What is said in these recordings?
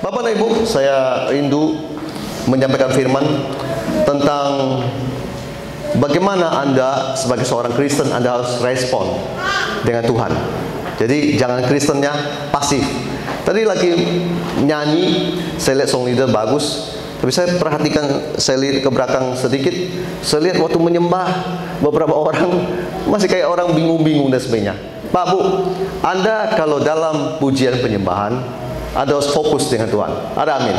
Bapak dan Ibu, saya rindu menyampaikan firman tentang bagaimana Anda sebagai seorang Kristen, Anda harus respon dengan Tuhan. Jadi jangan Kristennya pasif. Tadi lagi nyanyi, saya lihat song leader bagus, tapi saya perhatikan, saya lihat ke belakang sedikit, saya lihat waktu menyembah beberapa orang masih kayak orang bingung-bingung dan sebagainya. Pak, Bu, Anda kalau dalam pujian penyembahan, Anda harus fokus dengan Tuhan. Ada amin?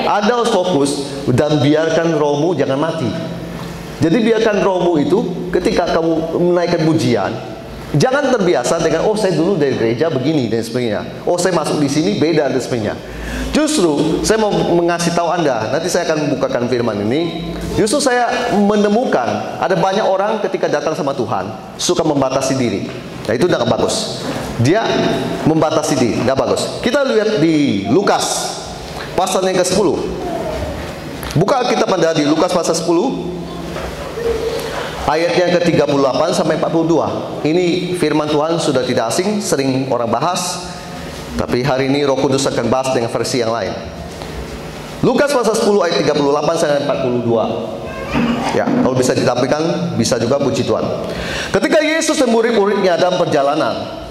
Anda harus fokus dan biarkan rohmu jangan mati. Jadi biarkan rohmu itu ketika kamu menaikkan pujian, jangan terbiasa dengan, oh saya dulu dari gereja begini dan sebagainya, oh saya masuk di sini beda dan sebagainya. Justru saya mau mengasih tahu Anda, nanti saya akan membukakan firman ini. Justru saya menemukan ada banyak orang ketika datang sama Tuhan suka membatasi diri. Nah itu tidak bagus. Dia membatasi diri, tidak bagus. Kita lihat di Lukas pasal yang ke-10. Buka kitab Anda di Lukas pasal 10 ayat yang ke-38 sampai 42. Ini firman Tuhan sudah tidak asing, sering orang bahas, tapi hari ini Roh Kudus akan bahas dengan versi yang lain. Lukas pasal 10 ayat 38 sampai 42. Ya, kalau bisa ditampilkan, bisa juga, puji Tuhan. Ketika Yesus dan murid-muridnya dalam perjalanan,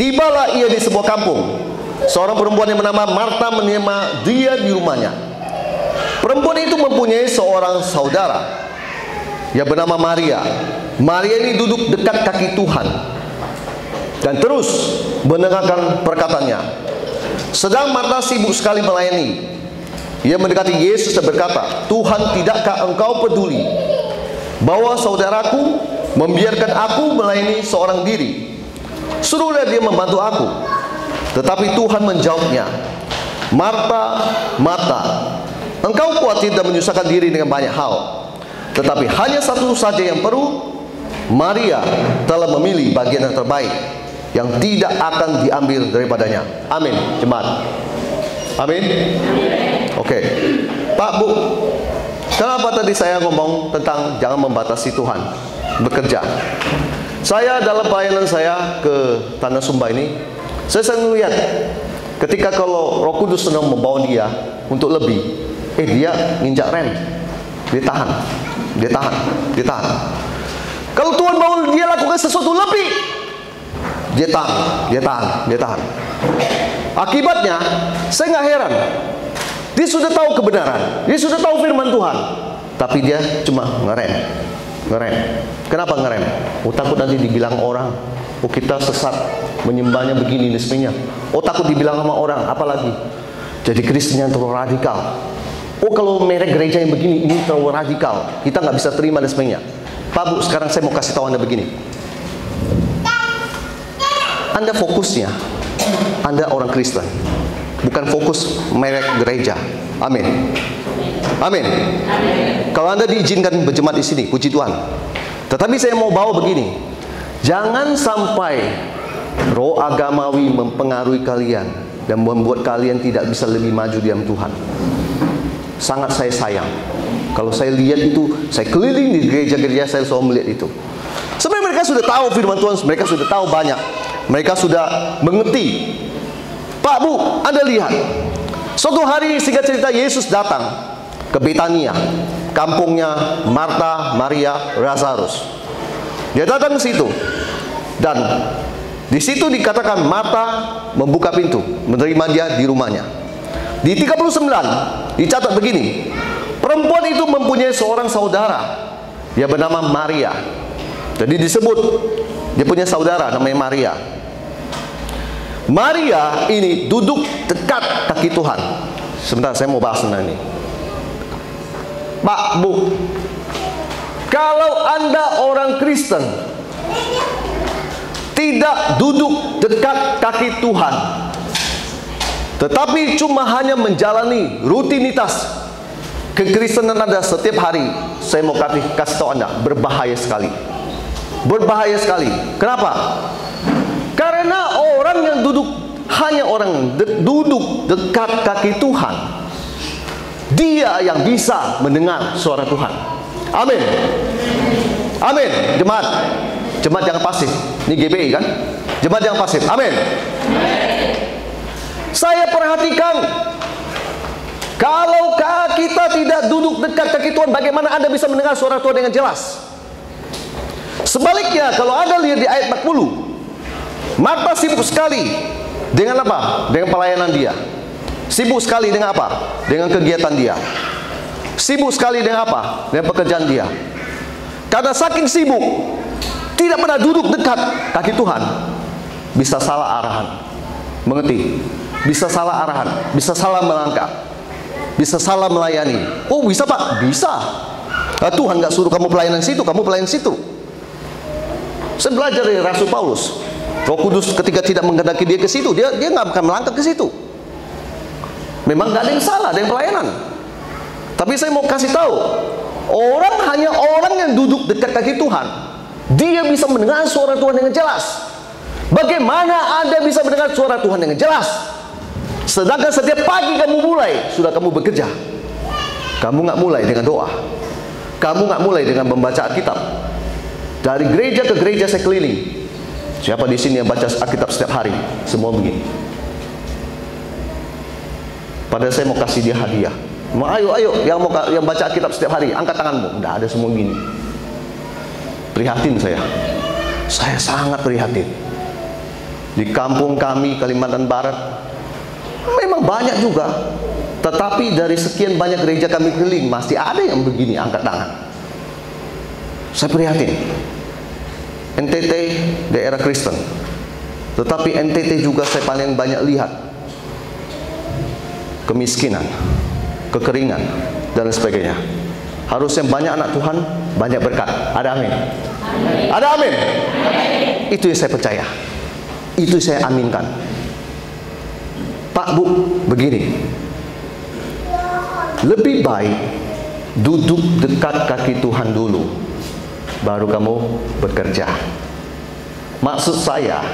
tibalah ia di sebuah kampung. Seorang perempuan yang bernama Marta menerima dia di rumahnya. Perempuan itu mempunyai seorang saudara yang bernama Maria. Maria ini duduk dekat kaki Tuhan dan terus mendengarkan perkataannya. Sedang Marta sibuk sekali melayani. Ia mendekati Yesus dan berkata, Tuhan, tidakkah engkau peduli bahwa saudaraku membiarkan aku melayani seorang diri? Suruhlah dia membantu aku. Tetapi Tuhan menjawabnya, Marta, Marta, engkau khawatir dan menyusahkan diri dengan banyak hal, tetapi hanya satu saja yang perlu. Maria telah memilih bagian yang terbaik, yang tidak akan diambil daripadanya. Amin, jemaat. Amin. Oke. Pak, Bu, kenapa tadi saya ngomong tentang jangan membatasi Tuhan bekerja? Saya dalam pelayanan saya ke Tanah Sumba ini, saya sering melihat ketika kalau Roh Kudus sedang membawa dia untuk lebih, dia nginjak rem, dia tahan. Kalau Tuhan mau dia lakukan sesuatu lebih, dia tahan. Akibatnya, saya nggak heran. Dia sudah tahu kebenaran, dia sudah tahu firman Tuhan, tapi dia cuma ngerem. Kenapa ngerem? Oh, takut nanti dibilang orang, oh kita sesat, menyembahnya begini dan sebagainya. Oh, takut dibilang sama orang, apalagi jadi Kristen yang terlalu radikal. Oh, kalau merek gereja yang begini, ini terlalu radikal, kita nggak bisa terima dan sebagainya. Pak, Bu, sekarang saya mau kasih tahu Anda begini. Anda fokusnya, Anda orang Kristen, bukan fokus merek gereja. Amin. Amin. Kalau Anda diizinkan berjemaat di sini, puji Tuhan. Tetapi saya mau bawa begini. Jangan sampai roh agamawi mempengaruhi kalian dan membuat kalian tidak bisa lebih maju di dalam Tuhan. Sangat saya sayang. Kalau saya lihat itu, saya keliling di gereja-gereja, saya selalu melihat itu. Sebenarnya mereka sudah tahu firman Tuhan, mereka sudah tahu banyak. Mereka sudah mengerti. Pak, Bu, Anda lihat. Suatu hari singkat cerita Yesus datang ke Betania, kampungnya Marta, Maria, Lazarus. Dia datang ke situ. Dan di situ dikatakan Marta membuka pintu, menerima dia di rumahnya. Di 39 dicatat begini. Perempuan itu mempunyai seorang saudara yang bernama Maria. Jadi disebut dia punya saudara namanya Maria. Maria ini duduk dekat kaki Tuhan. Sebentar, saya mau bahas tentang ini. Pak, Bu, kalau Anda orang Kristen tidak duduk dekat kaki Tuhan, tetapi cuma hanya menjalani rutinitas kekristenan Anda setiap hari, saya mau kasih tahu Anda, berbahaya sekali. Berbahaya sekali. Kenapa? Karena orang yang hanya orang duduk dekat kaki Tuhan, dia yang bisa mendengar suara Tuhan. Amin. Amin. Jemaat jangan pasif. Ini GBI kan? Jemaat jangan pasif. Amin. Saya perhatikan, kalau kita tidak duduk dekat kaki Tuhan, bagaimana Anda bisa mendengar suara Tuhan dengan jelas? Sebaliknya, kalau Anda lihat di ayat 40, Marta sibuk sekali dengan apa? Dengan pelayanan dia. Sibuk sekali dengan apa? Dengan kegiatan dia. Sibuk sekali dengan apa? Dengan pekerjaan dia. Karena saking sibuk, tidak pernah duduk dekat kaki Tuhan, bisa salah arahan. Mengerti? Bisa salah arahan, bisa salah melangkah, bisa salah melayani. Oh, bisa Pak? Bisa. Tuhan nggak suruh kamu pelayanan situ, kamu pelayanan situ. Saya belajar dari Rasul Paulus. Roh Kudus ketika tidak menghendaki dia ke situ, dia nggak akan melangkah ke situ. Memang nggak ada yang salah dengan pelayanan. Tapi saya mau kasih tahu, hanya orang yang duduk dekat kaki Tuhan, dia bisa mendengar suara Tuhan dengan jelas. Bagaimana Anda bisa mendengar suara Tuhan dengan jelas? Sedangkan setiap pagi kamu mulai, sudah kamu bekerja. Kamu nggak mulai dengan doa. Kamu nggak mulai dengan membaca Alkitab. Dari gereja ke gereja saya keliling. Siapa di sini yang baca Alkitab setiap hari? Semua begini. Padahal saya mau kasih dia hadiah. Ayo, yang baca Alkitab setiap hari, angkat tanganmu. Udah ada semua begini. Prihatin saya. Saya sangat prihatin. Di kampung kami, Kalimantan Barat, memang banyak juga. Tetapi dari sekian banyak gereja kami keliling, masih ada yang begini, angkat tangan. Saya prihatin. NTT daerah Kristen, tetapi NTT juga saya paling banyak lihat kemiskinan, kekeringan, dan sebagainya. Harusnya banyak anak Tuhan, banyak berkat. Ada amin? Ada amin? Itu yang saya percaya. Itu saya aminkan. Pak, Bu, begini. Lebih baik duduk dekat kaki Tuhan dulu, baru kamu bekerja. Maksud saya,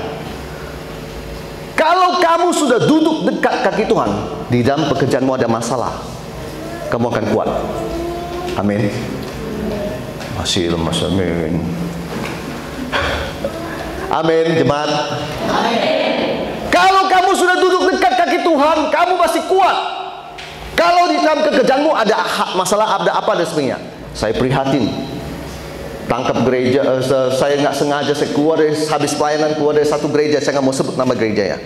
kalau kamu sudah duduk dekat kaki Tuhan, di dalam pekerjaanmu ada masalah, kamu akan kuat. Amin. Masih lemas, amin. Amin, jemaat. Amin. Kalau kamu sudah duduk dekat kaki Tuhan, kamu masih kuat. Kalau di dalam pekerjaanmu ada masalah, ada apa dan sebagainya, saya prihatin. Tangkap gereja, saya nggak sengaja, saya keluar dari, habis pelayanan keluar dari satu gereja, saya nggak mau sebut nama gerejanya.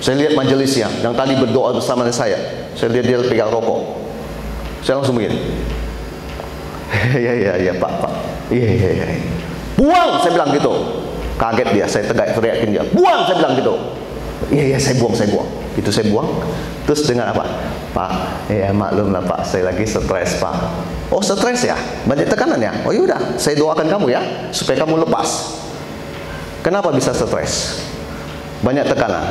Saya lihat majelisnya, yang tadi berdoa bersama dengan saya lihat dia pegang rokok. Saya langsung begini. Ya Pak, iya. Buang, saya bilang gitu. Kaget dia, saya teriakin dia. Buang, saya bilang gitu. Iya, saya buang. Itu saya buang. Terus dengan apa? Pak, ya maklum lah Pak, saya lagi stres Pak. Oh, stres ya? Banyak tekanan ya? Oh yaudah, saya doakan kamu ya, supaya kamu lepas. Kenapa bisa stres? Banyak tekanan.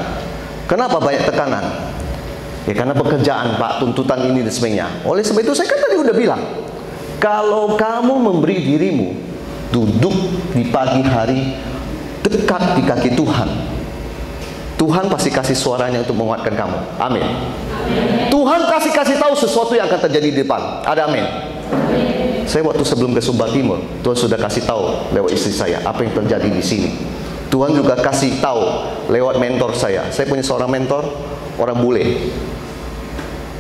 Kenapa banyak tekanan? Ya karena pekerjaan Pak, tuntutan ini dan sebagainya. Oleh sebab itu saya kan tadi udah bilang, kalau kamu memberi dirimu duduk di pagi hari dekat di kaki Tuhan, Tuhan pasti kasih suaranya untuk menguatkan kamu. Amin. Tuhan kasih tahu sesuatu yang akan terjadi di depan. Ada amin. Saya waktu sebelum ke Sumba Timur, Tuhan sudah kasih tahu lewat istri saya apa yang terjadi di sini. Tuhan juga kasih tahu lewat mentor saya. Saya punya seorang mentor, orang bule,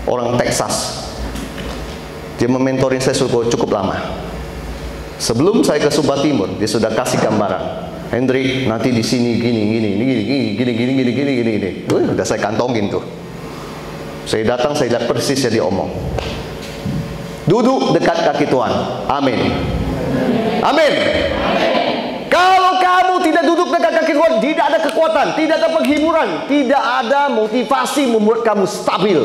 orang Texas. Dia mementorin saya cukup lama. Sebelum saya ke Sumba Timur, dia sudah kasih gambaran. Hendrik, nanti di sini gini. Udah saya kantongin tuh. Saya datang, saya lihat persis yang dia omong. Duduk dekat kaki Tuhan. Amin. Amin. Kalau kamu tidak duduk dekat kaki Tuhan, tidak ada kekuatan, tidak ada penghiburan, tidak ada motivasi membuat kamu stabil.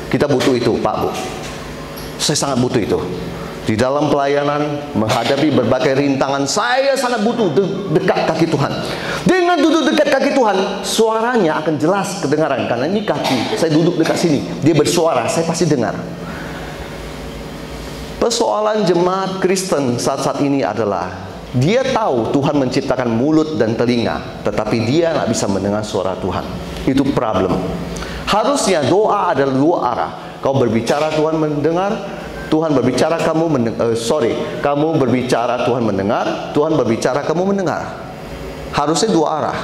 Kita butuh itu, Pak, Bu. Saya sangat butuh itu. Di dalam pelayanan, menghadapi berbagai rintangan, saya sangat butuh dekat kaki Tuhan. Dengan duduk dekat kaki Tuhan, suaranya akan jelas kedengaran. Karena ini kaki, saya duduk dekat sini, dia bersuara, saya pasti dengar. Persoalan jemaat Kristen saat ini adalah, dia tahu Tuhan menciptakan mulut dan telinga, tetapi dia nggak bisa mendengar suara Tuhan. Itu problem. Harusnya doa adalah dua arah. Kau berbicara, Tuhan mendengar. Tuhan berbicara, kamu berbicara, Tuhan mendengar. Tuhan berbicara, kamu mendengar. Harusnya dua arah.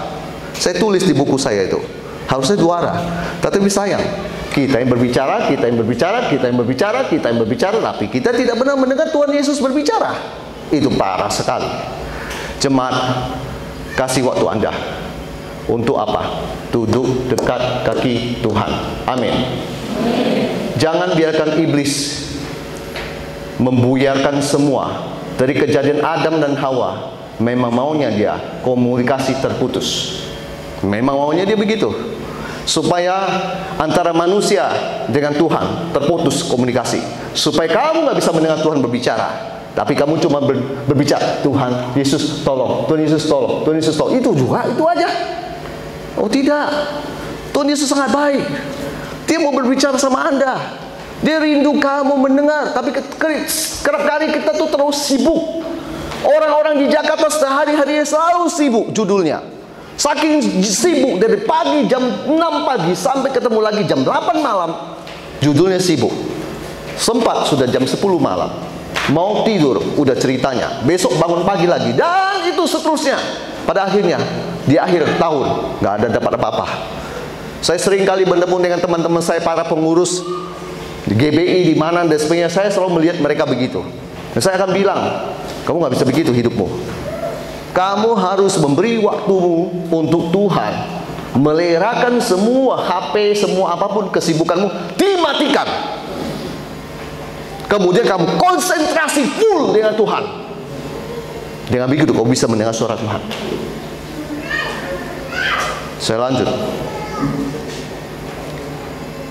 Saya tulis di buku saya itu. Harusnya juara. Tetapi sayang, kita yang berbicara, kita yang berbicara, kita yang berbicara, kita yang berbicara, tapi kita tidak benar mendengar Tuhan Yesus berbicara. Itu parah sekali. Jemaat, kasih waktu Anda. Untuk apa? Duduk dekat kaki Tuhan. Amin. Jangan biarkan iblis membuyarkan semua. Dari kejadian Adam dan Hawa, memang maunya dia komunikasi terputus. Memang maunya dia begitu, supaya antara manusia dengan Tuhan terputus komunikasi, supaya kamu nggak bisa mendengar Tuhan berbicara, tapi kamu cuma berbicara, Tuhan Yesus tolong, Tuhan Yesus tolong, Tuhan Yesus tolong. Itu juga, itu aja. Oh tidak, Tuhan Yesus sangat baik. Dia mau berbicara sama Anda. Dia rindu kamu mendengar. Tapi kerap kali kita tuh terus sibuk. Orang-orang di Jakarta sehari-hari selalu sibuk. Judulnya, saking sibuk dari pagi jam 6 pagi sampai ketemu lagi jam 8 malam. Judulnya sibuk. Sempat sudah jam 10 malam, mau tidur udah ceritanya, besok bangun pagi lagi, dan itu seterusnya. Pada akhirnya di akhir tahun nggak ada dapat apa-apa. Saya sering kali bertemu dengan teman-teman saya, para pengurus di GBI di mana dan sebagainya. Saya selalu melihat mereka begitu. Dan saya akan bilang, kamu nggak bisa begitu hidupmu. Kamu harus memberi waktumu untuk Tuhan. Melerakan semua HP, semua apapun kesibukanmu, dimatikan. Kemudian kamu konsentrasi full dengan Tuhan. Dengan begitu kau bisa mendengar suara Tuhan. Saya lanjut.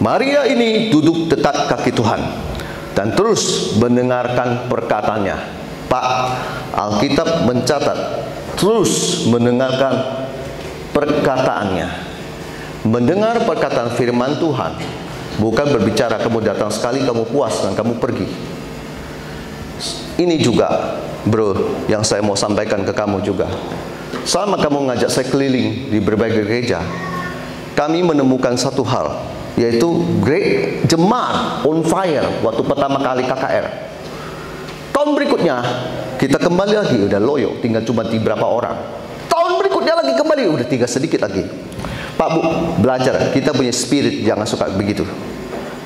Maria ini duduk dekat kaki Tuhan dan terus mendengarkan perkataannya. Pak, Alkitab mencatat terus mendengarkan perkataannya. Mendengar perkataan firman Tuhan, bukan berbicara kamu datang sekali, kamu puas dan kamu pergi. Ini juga, bro, yang saya mau sampaikan ke kamu juga. Selama kamu ngajak saya keliling di berbagai gereja, kami menemukan satu hal, yaitu great jemaat on fire waktu pertama kali KKR. Tahun berikutnya kita kembali lagi, udah loyo, tinggal cuma di berapa orang. Tahun berikutnya lagi kembali, udah tinggal sedikit lagi. Pak Bu, belajar, kita punya spirit, jangan suka begitu.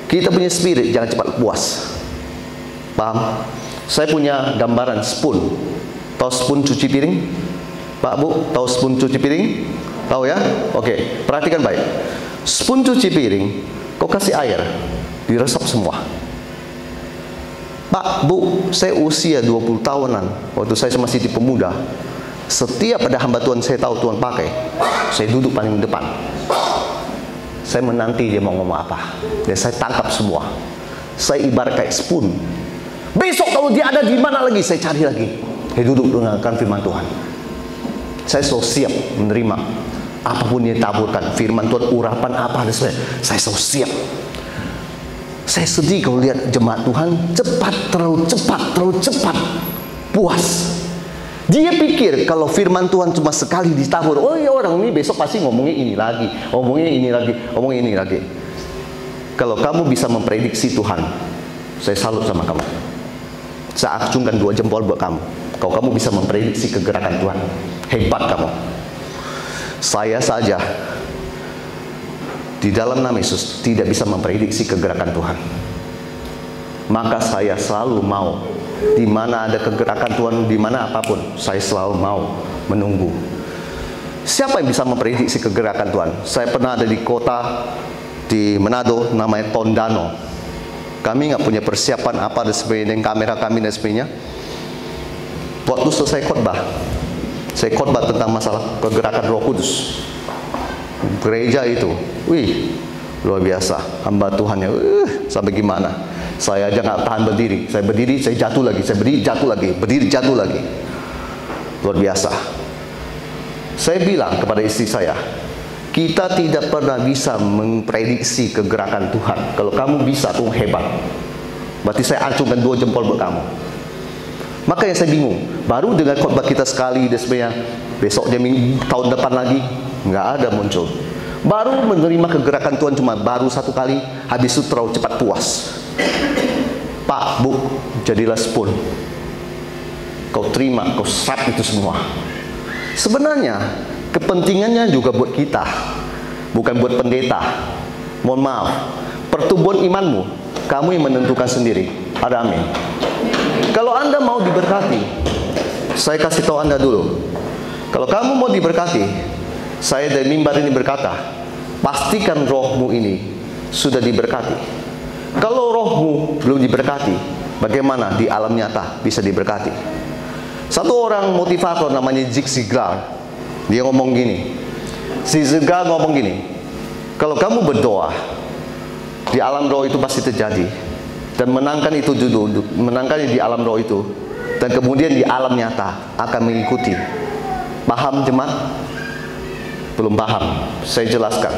Kita punya spirit, jangan cepat puas. Paham? Saya punya gambaran spoon. Tahu spoon cuci piring? Pak Bu, tahu spoon cuci piring? Tahu ya? Oke, perhatikan baik. Spoon cuci piring, kau kasih air, diresap semua. Pak Bu, saya usia 20 tahunan, waktu saya masih di pemuda. Setiap ada hamba Tuhan saya tahu Tuhan pakai, saya duduk paling depan. Saya menanti dia mau ngomong apa, dan saya tangkap semua. Saya ibarat kayak spoon. Besok kalau dia ada di mana lagi, saya cari lagi. Saya duduk dengarkan firman Tuhan. Saya selalu siap menerima apapun yang ditaburkan, firman Tuhan, urapan apa dan sebagainya. Saya selalu siap. Saya sedih kalau lihat jemaat Tuhan terlalu cepat, puas. Dia pikir kalau firman Tuhan cuma sekali ditabur, oh ya orang ini besok pasti ngomongin ini lagi, ngomongin ini lagi. Kalau kamu bisa memprediksi Tuhan, saya salut sama kamu. Saya acungkan 2 jempol buat kamu. Kalau kamu bisa memprediksi kegerakan Tuhan, hebat kamu. Saya saja di dalam nama Yesus tidak bisa memprediksi kegerakan Tuhan. Maka saya selalu mau, di mana ada kegerakan Tuhan, di mana apapun, saya selalu mau menunggu. Siapa yang bisa memprediksi kegerakan Tuhan? Saya pernah ada di kota di Manado, namanya Tondano. Kami nggak punya persiapan apa dan sebagainya, dengan kamera kami dan sebagainya. Waktu selesai khotbah, saya khotbah tentang masalah pergerakan Roh Kudus. Gereja itu, wih, luar biasa. Hamba Tuhannya, sampai gimana? Saya aja nggak tahan berdiri. Saya berdiri, saya jatuh lagi. Saya berdiri, jatuh lagi. Berdiri, jatuh lagi. Luar biasa. Saya bilang kepada istri saya, kita tidak pernah bisa memprediksi kegerakan Tuhan. Kalau kamu bisa, Tuhan hebat. Berarti saya acungkan 2 jempol buat kamu. Makanya saya bingung. Baru dengan khotbah kita sekali dan sebagainya, besok dia tahun depan lagi nggak ada muncul. Baru menerima kegerakan Tuhan cuma baru 1 kali, habis itu terlalu cepat puas. Pak Bu, jadilah spoon. Kau terima, kau serap itu semua. Sebenarnya kepentingannya juga buat kita. bukan buat pendeta. Mohon maaf, pertumbuhan imanmu kamu yang menentukan sendiri. Ada amin. Kalau Anda mau diberkati, saya kasih tahu Anda dulu. Kalau kamu mau diberkati, saya dari mimbar ini berkata, pastikan rohmu ini sudah diberkati. Kalau rohmu belum diberkati, bagaimana di alam nyata bisa diberkati? Satu orang motivator namanya Zig Ziglar, dia ngomong gini. Zig Ziglar ngomong gini, kalau kamu berdoa, di alam roh itu pasti terjadi, dan menangkan itu dulu, menangkannya di alam roh itu, dan kemudian di alam nyata akan mengikuti. Paham jemaat? Belum paham, saya jelaskan.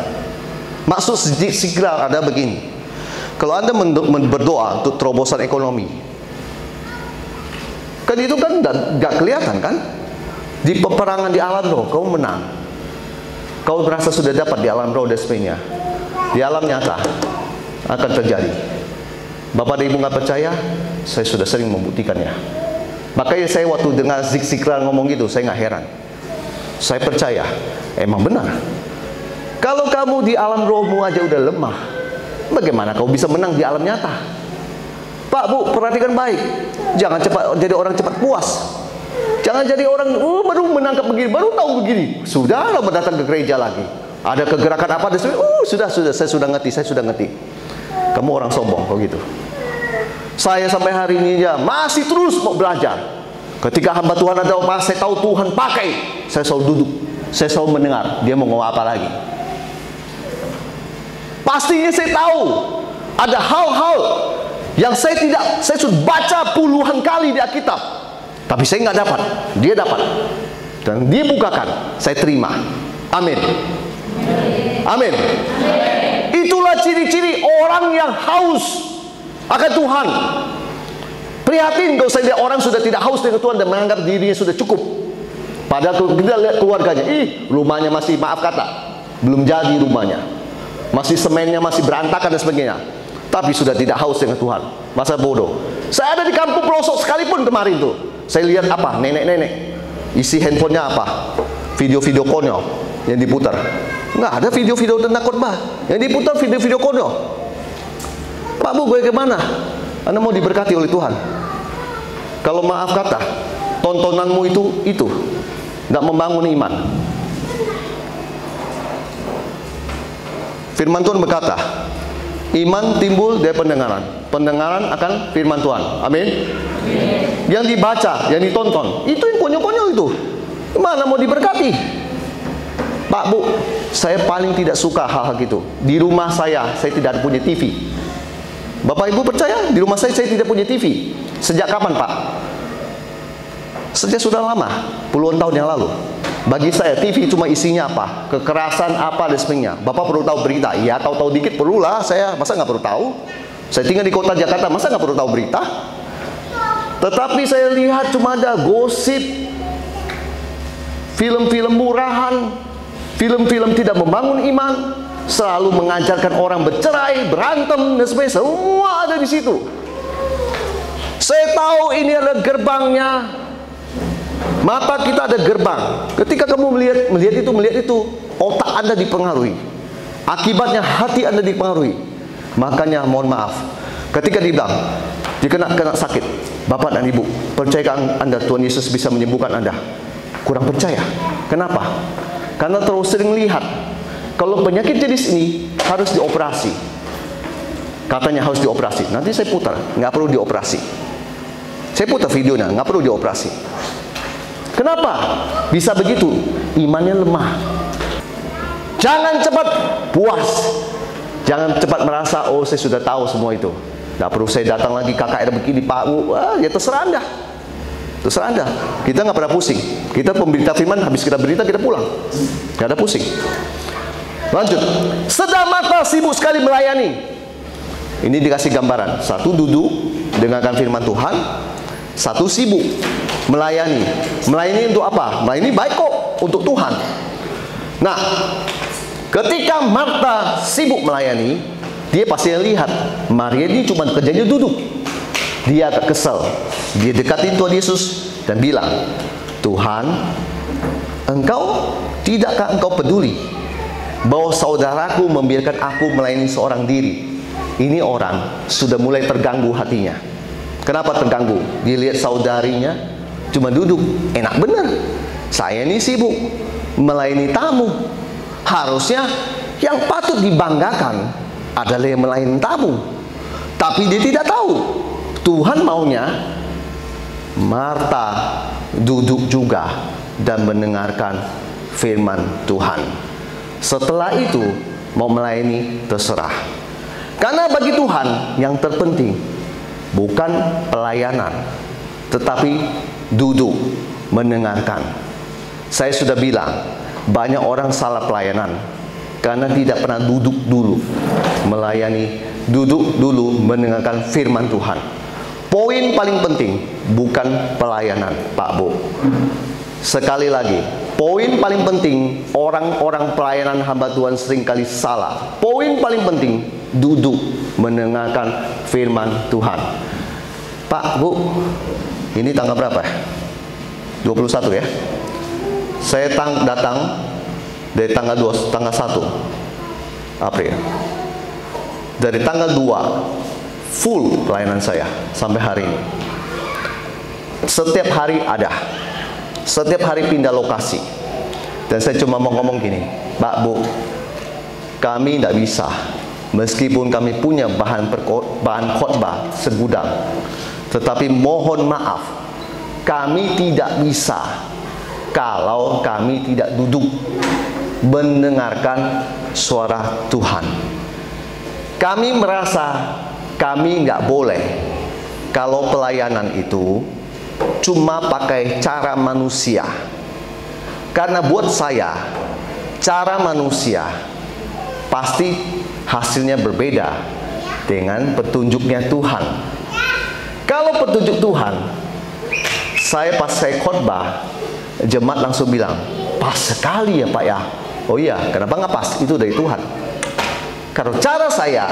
Maksud Zig Ziglar ada begini. Kalau Anda berdoa untuk terobosan ekonomi, kan itu kan gak kelihatan kan? Di peperangan di alam roh, kau menang. Kau merasa sudah dapat di alam roh dan sebagainya. Di alam nyata akan terjadi. Bapak dan Ibu nggak percaya? Saya sudah sering membuktikannya. Makanya saya waktu dengar Zig Ziglar ngomong gitu, saya nggak heran. Saya percaya, emang benar. Kalau kamu di alam rohmu aja udah lemah, bagaimana kau bisa menang di alam nyata? Pak, Bu, perhatikan baik. Jangan jadi orang cepat puas. Jangan jadi orang baru menangkap begini, baru tahu begini. Sudah lama datang ke gereja lagi. Ada kegerakan apa? Sudah, saya sudah ngerti. Kamu orang sombong, kok gitu. Saya sampai hari ini ya masih terus mau belajar. Ketika hamba Tuhan ada apa, saya tahu Tuhan pakai, saya selalu duduk, saya selalu mendengar dia mau ngomong apa lagi. Pastinya saya tahu ada hal-hal yang saya sudah baca puluhan kali di Alkitab, tapi saya nggak dapat, dia dapat, dan dia bukakan, saya terima. Amin. Amin. Itulah ciri-ciri orang yang haus akan Tuhan. Prihatin kalau saya lihat orang sudah tidak haus dengan Tuhan dan menganggap dirinya sudah cukup. Padahal kita lihat keluarganya, rumahnya masih, maaf kata, belum jadi rumahnya, masih semennya masih berantakan dan sebagainya, tapi sudah tidak haus dengan Tuhan. Masa bodoh. Saya ada di kampung pelosok sekalipun kemarin tuh, saya lihat apa, nenek-nenek isi handphonenya apa, video-video konyol yang diputar. Nggak ada video-video tentang khotbah, yang diputar video-video konyol. Pak, Bu, bagaimana Anda mau diberkati oleh Tuhan? Kalau maaf kata, tontonanmu itu nggak membangun iman. Firman Tuhan berkata, iman timbul dari pendengaran, pendengaran akan firman Tuhan. Amin. Yang dibaca, yang ditonton, itu yang konyol-konyol itu. Mana mau diberkati? Pak, Bu, saya paling tidak suka hal-hal gitu. Di rumah saya tidak punya TV. Bapak Ibu percaya? Di rumah saya tidak punya TV. Sejak kapan, Pak? Sejak sudah lama, puluhan tahun yang lalu. Bagi saya TV cuma isinya apa? Kekerasan apa dan sebagainya. Bapak perlu tahu berita? Ya, tahu-tahu dikit perlulah. Saya masa nggak perlu tahu? Saya tinggal di kota Jakarta, masa nggak perlu tahu berita? Tetapi saya lihat cuma ada gosip, film-film murahan, film-film tidak membangun iman, selalu mengajarkan orang bercerai, berantem dan sebagainya. Semua ada di situ. Saya tahu ini adalah gerbangnya. Mata kita ada gerbang. Ketika kamu melihat itu, otak Anda dipengaruhi. Akibatnya hati Anda dipengaruhi. Makanya mohon maaf, ketika dibilang dia kena sakit, Bapak dan Ibu, percayakan Anda Tuhan Yesus bisa menyembuhkan Anda? Kurang percaya. Kenapa? Karena terlalu sering lihat kalau penyakit jenis ini harus dioperasi. Katanya harus dioperasi. Nanti saya putar, nggak perlu dioperasi. Saya putar videonya, nggak perlu dioperasi. Kenapa bisa begitu? Imannya lemah. Jangan cepat puas. Jangan cepat merasa, oh saya sudah tahu semua itu. Nggak perlu saya datang lagi, kakak ada begini, Pak, ya terserah Anda. Terserah Anda. Kita nggak pernah pusing. Kita pemberita firman, habis kita berita kita pulang. Nggak ada pusing. Lanjut. Sedang mata sibuk sekali melayani. Ini dikasih gambaran. Satu duduk dengarkan firman Tuhan. Satu sibuk melayani. Melayani untuk apa? Melayani baik kok, untuk Tuhan. Nah, ketika Marta sibuk melayani, dia pasti lihat Maria ini cuma kerjanya duduk. Dia agak kesal. Dia dekatin Tuhan Yesus dan bilang, Tuhan, tidakkah engkau peduli bahwa saudaraku membiarkan aku melayani seorang diri. Ini orang sudah mulai terganggu hatinya. Kenapa terganggu? Dia lihat saudarinya cuma duduk, enak bener. Saya ini sibuk melayani tamu. Harusnya yang patut dibanggakan adalah yang melayani tamu. Tapi dia tidak tahu, Tuhan maunya Marta duduk juga dan mendengarkan firman Tuhan. Setelah itu mau melayani terserah. Karena bagi Tuhan yang terpenting bukan pelayanan, tetapi duduk mendengarkan. Saya sudah bilang, banyak orang salah pelayanan karena tidak pernah duduk dulu melayani, duduk dulu mendengarkan firman Tuhan. Poin paling penting bukan pelayanan, Pak Bu. Sekali lagi, poin paling penting, orang-orang pelayanan hamba Tuhan seringkali salah. Poin paling penting, duduk mendengarkan firman Tuhan. Pak Bu, ini tanggal berapa? 21 ya. Saya datang dari tanggal 1 April. Dari tanggal 2 full pelayanan saya sampai hari ini. Setiap hari ada. Setiap hari pindah lokasi. Dan saya cuma mau ngomong gini, Pak Bu, kami tidak bisa, meskipun kami punya bahan khotbah segudang, tetapi mohon maaf, kami tidak bisa kalau kami tidak duduk mendengarkan suara Tuhan. Kami merasa kami nggak boleh kalau pelayanan itu cuma pakai cara manusia. Karena buat saya, cara manusia pasti hasilnya berbeda dengan petunjuknya Tuhan. Kalau petunjuk Tuhan, pas saya khotbah, jemaat langsung bilang, pas sekali ya Pak ya. Oh iya, kenapa nggak pas? Itu dari Tuhan. Kalau cara saya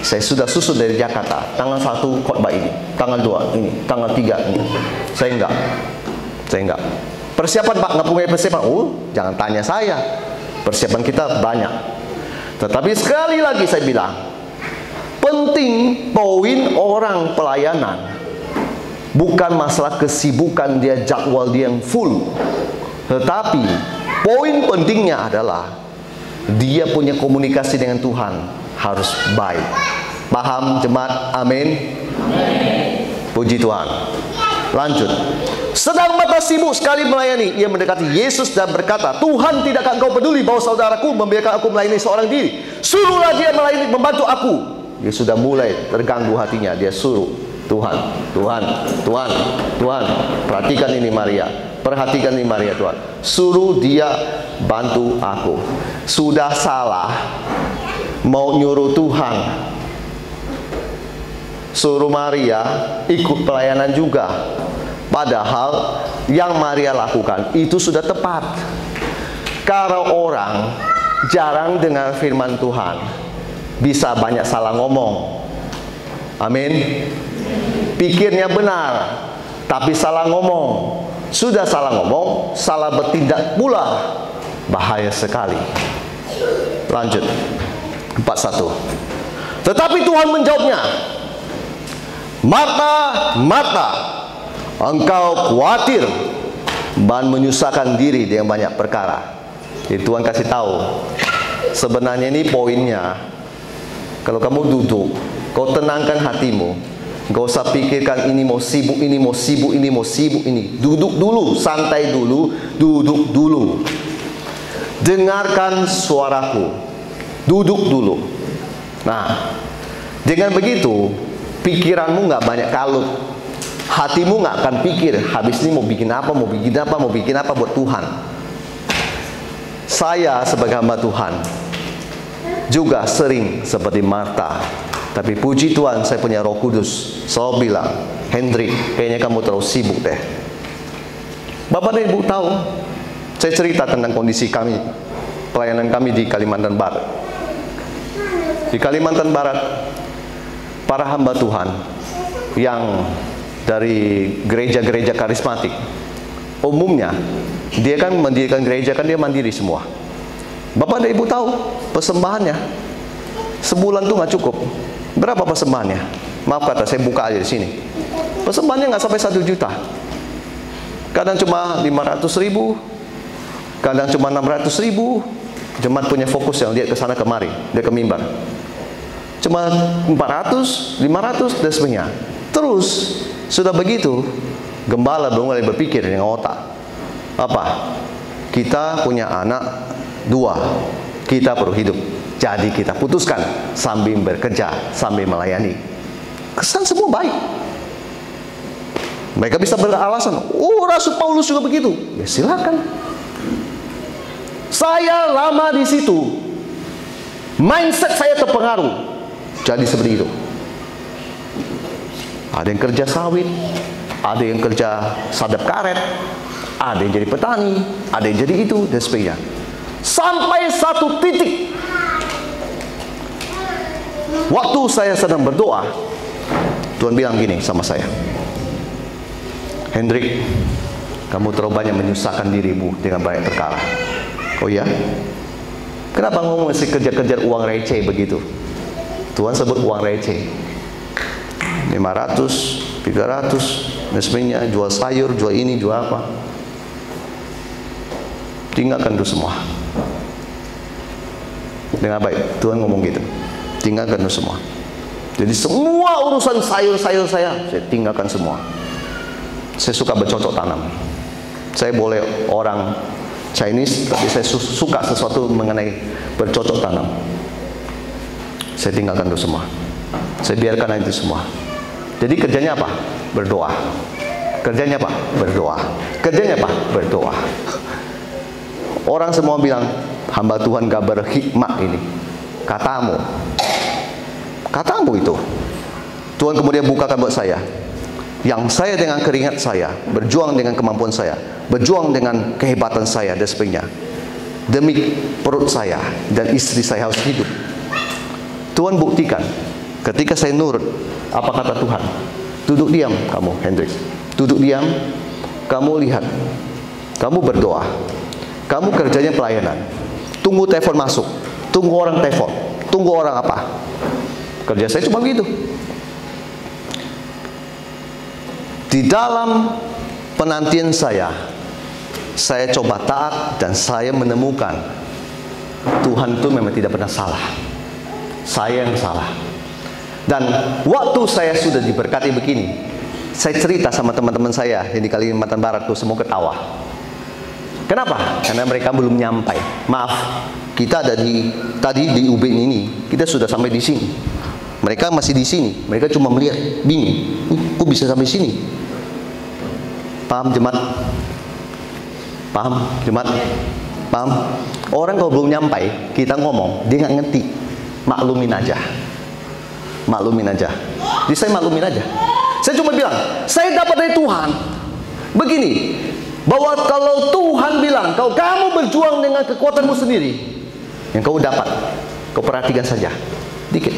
sudah susun dari Jakarta, tanggal 1 khotbah ini, tanggal 2 ini, tanggal 3 ini. Saya enggak. Persiapan Pak, nggak punya persiapan. Oh, jangan tanya saya. Persiapan kita banyak. Tetapi sekali lagi saya bilang, penting poin orang pelayanan bukan masalah kesibukan dia, jadwal dia yang full. Tetapi poin pentingnya adalah dia punya komunikasi dengan Tuhan harus baik. Paham jemaat? Amin. Puji Tuhan. Lanjut. Sedang Marta sibuk sekali melayani, ia mendekati Yesus dan berkata, Tuhan, tidakkah engkau peduli bahwa saudaraku membiarkan aku melayani seorang diri? Suruhlah dia melayani, membantu aku. Dia sudah mulai terganggu hatinya. Dia suruh, Tuhan. Perhatikan ini Maria. Perhatikan ini Maria, Tuhan. Suruh dia bantu aku. Sudah salah mau nyuruh Tuhan, suruh Maria ikut pelayanan juga. Padahal yang Maria lakukan itu sudah tepat. Kalau orang jarang dengar firman Tuhan, bisa banyak salah ngomong. Amin. Pikirnya benar, tapi salah ngomong. Sudah salah ngomong, salah bertindak pula. Bahaya sekali. Lanjut. 41. Tetapi Tuhan menjawabnya, Marta, Marta, engkau khawatir dan menyusahkan diri dengan banyak perkara. Jadi Tuhan kasih tahu, sebenarnya ini poinnya. Kalau kamu duduk, kau tenangkan hatimu, gak usah pikirkan ini mau sibuk, ini mau sibuk, ini mau sibuk, ini. Duduk dulu, santai dulu, duduk dulu. Dengarkan suaraku. Duduk dulu. Nah, dengan begitu, pikiranmu nggak banyak kalut. Hatimu nggak akan pikir, habis ini mau bikin apa buat Tuhan. Saya sebagai hamba Tuhan juga sering seperti Marta. Tapi puji Tuhan, saya punya Roh Kudus selalu bilang, Hendrik, kayaknya kamu terlalu sibuk deh. Bapak dan Ibu tahu, saya cerita tentang kondisi kami, pelayanan kami di Kalimantan Barat. Di Kalimantan Barat, para hamba Tuhan yang dari gereja-gereja karismatik, umumnya dia kan mendirikan gereja, kan dia mandiri semua. Bapak dan Ibu tahu persembahannya sebulan tuh nggak cukup. Berapa persembahannya? Maaf kata, saya buka aja di sini. Persembahannya nggak sampai 1 juta. Kadang cuma 500.000, kadang cuma 600.000. Jemaat punya fokus yang lihat ke sana kemari, dia ke mimbar. Cuma 400, 500 dan sebagainya. Terus sudah begitu, gembala mulai berpikir dengan otak. Apa? Kita punya anak 2, kita perlu hidup. Jadi kita putuskan sambil bekerja, sambil melayani. Kesan semua baik. Mereka bisa beralasan, oh Rasul Paulus juga begitu. Ya silakan. Saya lama di situ, mindset saya terpengaruh. Jadi seperti itu. Ada yang kerja sawit, ada yang kerja sadap karet, ada yang jadi petani, ada yang jadi itu dan sebagainya. Sampai satu titik, waktu saya sedang berdoa, Tuhan bilang gini sama saya, Hendrik, kamu terlalu banyak menyusahkan dirimu dengan banyak perkara. Oh ya? Kenapa kamu masih kejar-kejar uang receh begitu? Tuhan sebut uang receh. 500, 300, dan sebagainya, jual sayur, jual ini, jual apa. Tinggalkan itu semua. Dengan baik, Tuhan ngomong gitu. Tinggalkan itu semua. Jadi semua urusan sayur-sayur saya tinggalkan semua. Saya suka bercocok tanam. Saya boleh orang Chinese, tapi saya suka sesuatu mengenai bercocok tanam. Saya tinggalkan itu semua. Saya biarkan itu semua. Jadi kerjanya apa? Berdoa. Kerjanya apa? Berdoa. Kerjanya apa? Berdoa. Orang semua bilang, hamba Tuhan gak berhikmat ini. Katamu. Katamu itu. Tuhan kemudian bukakan buat saya. Yang saya dengan keringat saya, berjuang dengan kemampuan saya, berjuang dengan kehebatan saya dan sebagainya, demi perut saya dan istri saya harus hidup. Tuhan buktikan, ketika saya nurut, apa kata Tuhan? Duduk diam kamu, Hendrik. Duduk diam, kamu lihat, kamu berdoa, kamu kerjanya pelayanan. Tunggu telepon masuk, tunggu orang telepon, tunggu orang apa. Kerja saya cuma begitu. Di dalam penantian saya coba taat dan saya menemukan Tuhan itu memang tidak pernah salah. Saya yang salah. Dan waktu saya sudah diberkati begini, saya cerita sama teman-teman saya yang di Kalimantan Barat tuh semua ketawa. Kenapa? Karena mereka belum nyampai. Maaf, kita ada tadi di Ubin ini, kita sudah sampai di sini. Mereka masih di sini. Mereka cuma melihat, bingung. Kok bisa sampai sini? Paham jemaat? Paham jemaat? Paham? Orang kalau belum nyampai, kita ngomong, dia nggak ngerti. Maklumin aja. Maklumin aja. Jadi saya maklumin aja. Saya cuma bilang, saya dapat dari Tuhan. Begini, bahwa kalau Tuhan bilang, kalau kamu berjuang dengan kekuatanmu sendiri, yang kau dapat, kau perhatikan saja, dikit.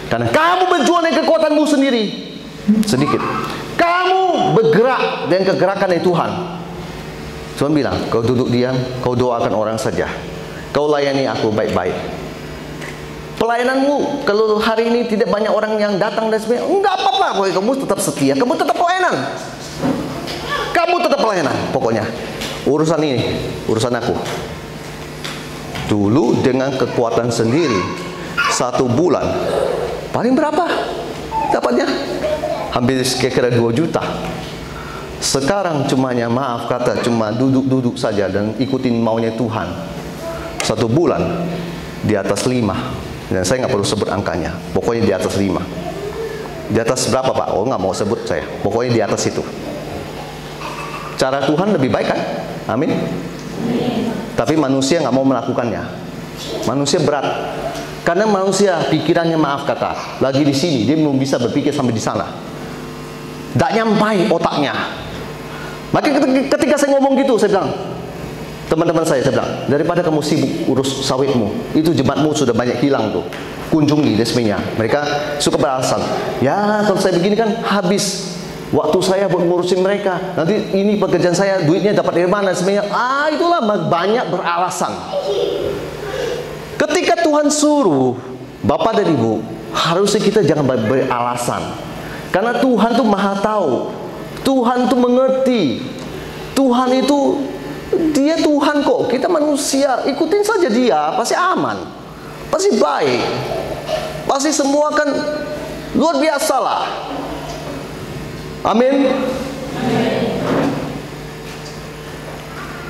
Karena kamu berjuang dengan kekuatanmu sendiri, sedikit. Kamu bergerak dengan kegerakan dari Tuhan. Tuhan bilang, kau duduk diam, kau doakan orang saja. Kau layani aku baik-baik. Pelayananmu, kalau hari ini tidak banyak orang yang datang dan sebagainya, enggak apa-apa, kamu tetap setia, kamu tetap pelayanan. Kamu tetap pelayanan, pokoknya. Urusan ini, urusan aku. Dulu dengan kekuatan sendiri, 1 bulan, paling berapa dapatnya? Hampir kira-kira 2 juta. Sekarang cumanya, maaf kata, cuma duduk-duduk saja dan ikutin maunya Tuhan. 1 bulan di atas 5. Dan saya nggak perlu sebut angkanya. Pokoknya di atas 5. Di atas berapa Pak? Oh nggak mau sebut saya. Pokoknya di atas itu. Cara Tuhan lebih baik kan? Amin. Tapi manusia nggak mau melakukannya. Manusia berat. Karena manusia pikirannya, maaf kata, lagi di sini, dia belum bisa berpikir sampai di sana. Tak nyampai otaknya. Maka ketika saya ngomong gitu, saya bilang, teman-teman saya bilang, daripada kamu sibuk urus sawitmu, itu jemaatmu sudah banyak hilang tuh. Kunjungi dan sebagainya. Mereka suka beralasan, ya kalau saya begini kan habis waktu saya buat ngurusin mereka. Nanti ini pekerjaan saya, duitnya dapat dari mana sebenarnya. Itulah banyak beralasan. Ketika Tuhan suruh, Bapak dan Ibu, harusnya kita jangan beri alasan. Karena Tuhan tuh maha tahu. Tuhan tuh mengerti. Tuhan itu, dia Tuhan kok. Kita manusia, ikutin saja dia, pasti aman. Pasti baik. Pasti semua kan luar biasa lah. Amin.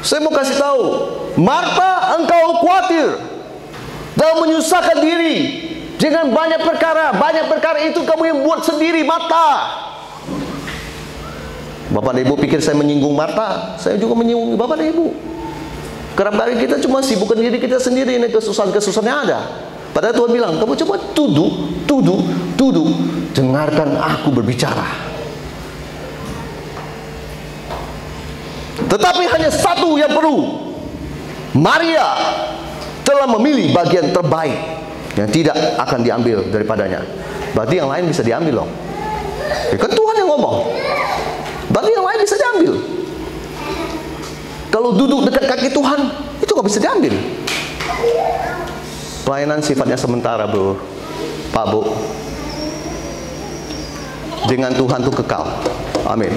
Saya mau kasih tahu, Marta, engkau khawatir dan menyusahkan diri dengan banyak perkara. Banyak perkara itu kamu yang buat sendiri, Marta. Bapak dan Ibu pikir saya menyinggung Marta? Saya juga menyinggung Bapak dan Ibu. Kerap kali kita cuma sibukkan diri kita sendiri, ini kesusahan-kesusahan yang ada. Padahal Tuhan bilang, kamu coba tuduh, dengarkan aku berbicara. Tetapi hanya satu yang perlu. Maria telah memilih bagian terbaik yang tidak akan diambil daripadanya. Berarti yang lain bisa diambil loh. Ya kan Tuhan yang ngomong. Berarti yang lain bisa diambil. Kalau duduk dekat kaki Tuhan, itu nggak bisa diambil. Pelayanan sifatnya sementara, bro, Pak, Bu. Dengan Tuhan itu kekal. Amin.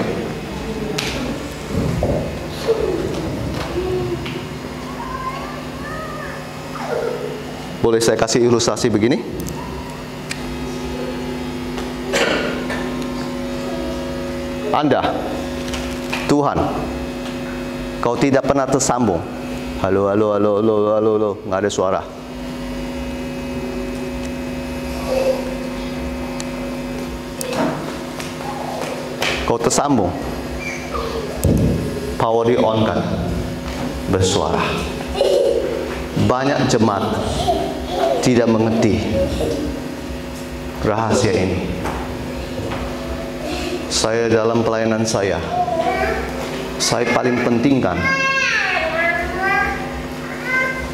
Boleh saya kasih ilustrasi begini? Anda, Tuhan, kau tidak pernah tersambung. Halo, nggak ada suara. Kau tersambung, power di on kan, bersuara. Banyak jemaat tidak mengerti rahasia ini. Saya dalam pelayanan saya paling pentingkan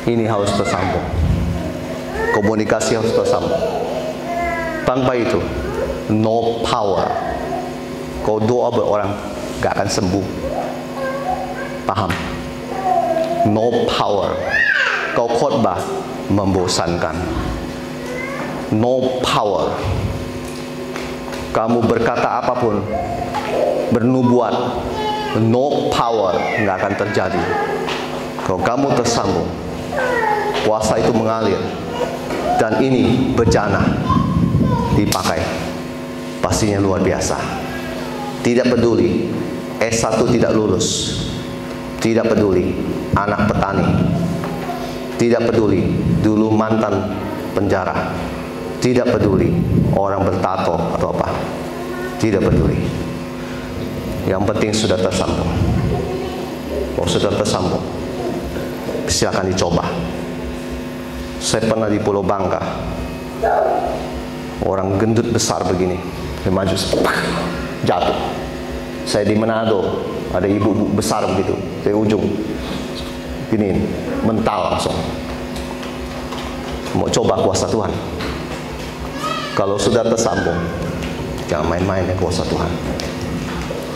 ini harus tersambung. Komunikasi harus tersambung. Tanpa itu, no power. Kau doa buat orang gak akan sembuh. Paham? No power. Kau khotbah membosankan. No power. Kamu berkata apapun, bernubuat, no power, nggak akan terjadi. Kalau kamu tersambung, kuasa itu mengalir, dan ini bejana dipakai, pastinya luar biasa. Tidak peduli S1 tidak lulus, tidak peduli anak petani, tidak peduli dulu mantan penjara, tidak peduli orang bertato atau apa, tidak peduli. Yang penting sudah tersambung. Kalau sudah tersambung, silakan dicoba. Saya pernah di Pulau Bangka, orang gendut besar begini, dia maju, jatuh. Saya di Manado, ada ibu besar begitu, dari ujung, gini, mental langsung. Mau coba kuasa Tuhan. Kalau sudah tersambung, jangan main-main ya kuasa Tuhan.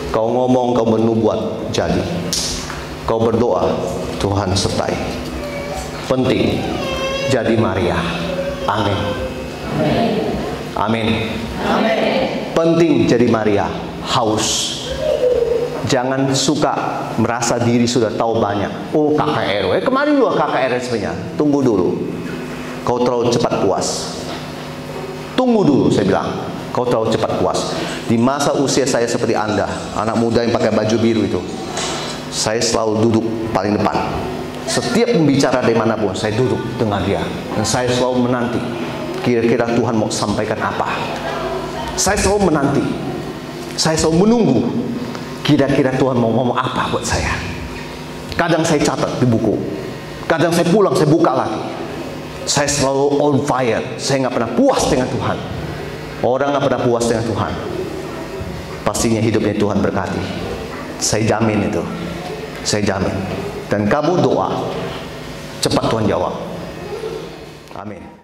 Kau ngomong, kau bernubuat, jadi. Kau berdoa, Tuhan sertai. Penting, jadi Maria. Amin. Amin. Penting jadi Maria. Haus. Jangan suka merasa diri sudah tahu banyak. Oh, KKR. Kemarin dulu KKR sebenarnya. Tunggu dulu. Kau terlalu cepat puas. Tunggu dulu, saya bilang. Kau terlalu cepat puas. Di masa usia saya seperti Anda, anak muda yang pakai baju biru itu, saya selalu duduk paling depan. Setiap pembicara dari manapun, saya duduk dengan dia. Dan saya selalu menanti, kira-kira Tuhan mau sampaikan apa. Saya selalu menanti. Saya selalu menunggu, kira-kira Tuhan mau ngomong apa buat saya. Kadang saya catat di buku. Kadang saya pulang, saya buka lagi. Saya selalu on fire. Saya nggak pernah puas dengan Tuhan. Orang nggak pernah puas dengan Tuhan, pastinya hidupnya Tuhan berkati. Saya jamin itu. Saya jamin. Dan kamu doa, cepat Tuhan jawab. Amin.